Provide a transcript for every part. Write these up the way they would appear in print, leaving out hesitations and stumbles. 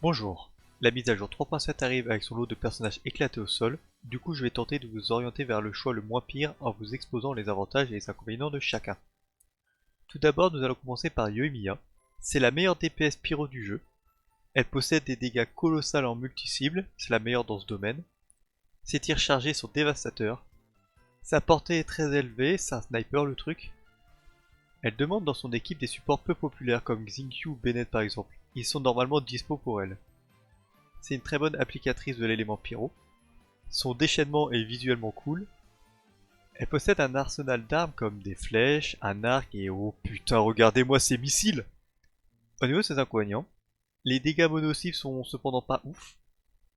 Bonjour, la mise à jour 3.7 arrive avec son lot de personnages éclatés au sol, du coup je vais tenter de vous orienter vers le choix le moins pire en vous exposant les avantages et les inconvénients de chacun. Tout d'abord nous allons commencer par Yoimiya. C'est la meilleure DPS pyro du jeu. Elle possède des dégâts colossaux en multi-cibles, c'est la meilleure dans ce domaine. Ses tirs chargés sont dévastateurs. Sa portée est très élevée, c'est un sniper le truc. Elle demande dans son équipe des supports peu populaires comme Xingqiu ou Bennett par exemple. Ils sont normalement dispo pour elle. C'est une très bonne applicatrice de l'élément pyro. Son déchaînement est visuellement cool. Elle possède un arsenal d'armes comme des flèches, un arc et oh putain regardez-moi ces missiles. Au niveau de ses inconvénients, les dégâts mono-cibles sont cependant pas ouf.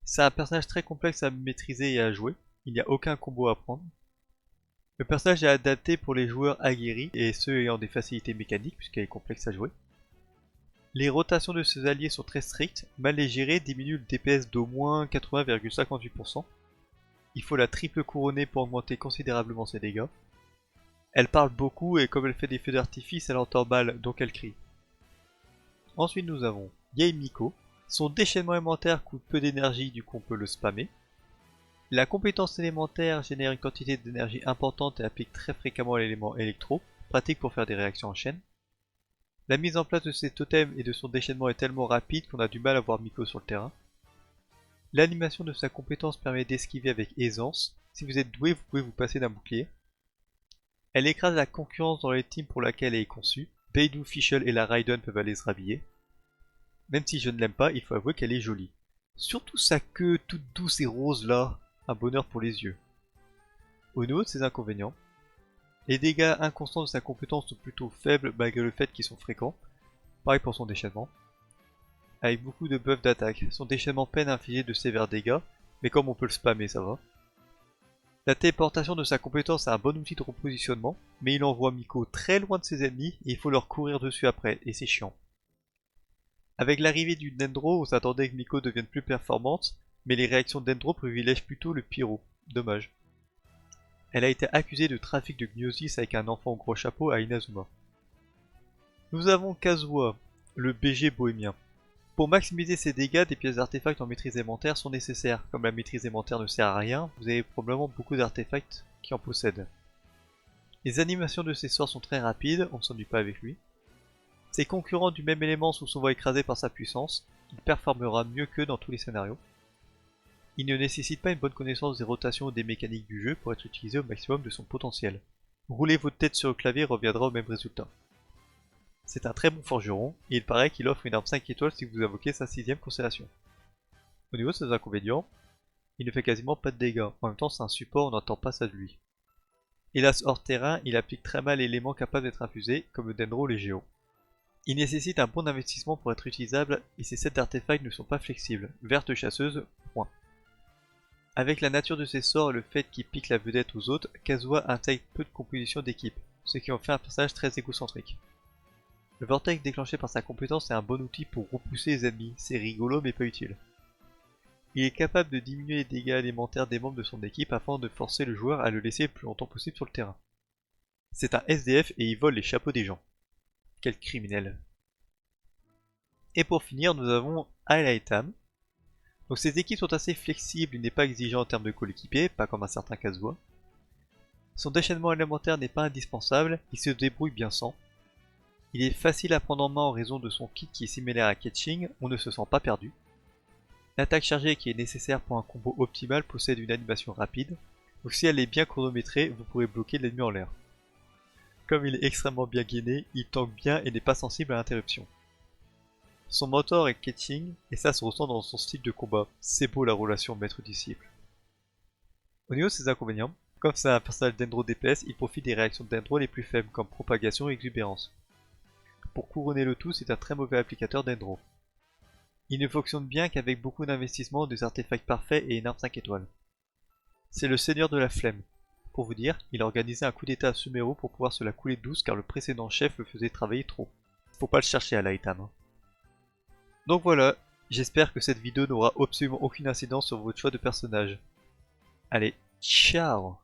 C'est un personnage très complexe à maîtriser et à jouer, il n'y a aucun combo à prendre. Le personnage est adapté pour les joueurs aguerris et ceux ayant des facilités mécaniques puisqu'elle est complexe à jouer. Les rotations de ses alliés sont très strictes, mal les gérer diminue le DPS d'au moins 80,58%. Il faut la triple couronner pour augmenter considérablement ses dégâts. Elle parle beaucoup et comme elle fait des feux d'artifice, elle entend mal, donc elle crie. Ensuite nous avons Yae Miko. Son déchaînement élémentaire coûte peu d'énergie, du coup on peut le spammer. La compétence élémentaire génère une quantité d'énergie importante et applique très fréquemment l'élément électro, pratique pour faire des réactions en chaîne. La mise en place de ses totems et de son déchaînement est tellement rapide qu'on a du mal à voir Miko sur le terrain. L'animation de sa compétence permet d'esquiver avec aisance. Si vous êtes doué, vous pouvez vous passer d'un bouclier. Elle écrase la concurrence dans les teams pour laquelle elle est conçue. Beidou, Fischl et la Raiden peuvent aller se rhabiller. Même si je ne l'aime pas, il faut avouer qu'elle est jolie. Surtout sa queue toute douce et rose là, un bonheur pour les yeux. Au niveau de ses inconvénients, les dégâts inconstants de sa compétence sont plutôt faibles malgré le fait qu'ils sont fréquents. Pareil pour son déchaînement. Avec beaucoup de buffs d'attaque, son déchaînement peine à infliger de sévères dégâts, mais comme on peut le spammer ça va. La téléportation de sa compétence est un bon outil de repositionnement, mais il envoie Miko très loin de ses ennemis et il faut leur courir dessus après, et c'est chiant. Avec l'arrivée du Dendro, on s'attendait que Miko devienne plus performante, mais les réactions de Dendro privilègent plutôt le pyro, dommage. Elle a été accusée de trafic de gnosis avec un enfant au gros chapeau à Inazuma. Nous avons Kazuha, le BG bohémien. Pour maximiser ses dégâts, des pièces d'artefacts en maîtrise élémentaire sont nécessaires. Comme la maîtrise élémentaire ne sert à rien, vous avez probablement beaucoup d'artefacts qui en possèdent. Les animations de ses sorts sont très rapides, on ne s'ennuie pas avec lui. Ses concurrents du même élément sont souvent écrasés par sa puissance, il performera mieux qu'eux dans tous les scénarios. Il ne nécessite pas une bonne connaissance des rotations ou des mécaniques du jeu pour être utilisé au maximum de son potentiel. Rouler votre tête sur le clavier reviendra au même résultat. C'est un très bon forgeron, et il paraît qu'il offre une arme 5 étoiles si vous invoquez sa 6ème constellation. Au niveau de ses inconvénients, il ne fait quasiment pas de dégâts, en même temps c'est un support, on n'entend pas ça de lui. Hélas hors terrain, il applique très mal l'élément capable d'être infusé, comme le Dendro ou les Géos. Il nécessite un bon investissement pour être utilisable, et ses sets d'artefacts ne sont pas flexibles, verte chasseuse, point. Avec la nature de ses sorts et le fait qu'il pique la vedette aux autres, Kazuha intègre peu de composition d'équipe, ce qui en fait un personnage très égocentrique. Le vortex déclenché par sa compétence est un bon outil pour repousser les ennemis, c'est rigolo mais pas utile. Il est capable de diminuer les dégâts élémentaires des membres de son équipe afin de forcer le joueur à le laisser le plus longtemps possible sur le terrain. C'est un SDF et il vole les chapeaux des gens. Quel criminel. Et pour finir, nous avons Alaitam. Donc ses équipes sont assez flexibles, il n'est pas exigeant en termes de coéquipier, pas comme un certain Kazuha. Son déchaînement élémentaire n'est pas indispensable, il se débrouille bien sans. Il est facile à prendre en main en raison de son kit qui est similaire à Ketching, on ne se sent pas perdu. L'attaque chargée qui est nécessaire pour un combo optimal possède une animation rapide, donc si elle est bien chronométrée, vous pourrez bloquer l'ennemi en l'air. Comme il est extrêmement bien gainé, il tank bien et n'est pas sensible à l'interruption. Son mentor est Ketching, et ça se ressent dans son style de combat, c'est beau la relation maître-disciple. Au niveau de ses inconvénients, comme c'est un personnage Dendro DPS, il profite des réactions de Dendro les plus faibles comme propagation et exubérance. Pour couronner le tout, c'est un très mauvais applicateur d'Endro. Il ne fonctionne bien qu'avec beaucoup d'investissement, des artefacts parfaits et une arme 5 étoiles. C'est le seigneur de la flemme. Pour vous dire, il a organisé un coup d'état à Sumeru pour pouvoir se la couler douce car le précédent chef le faisait travailler trop. Faut pas le chercher à Alaitam. Donc voilà, j'espère que cette vidéo n'aura absolument aucune incidence sur votre choix de personnage. Allez, ciao!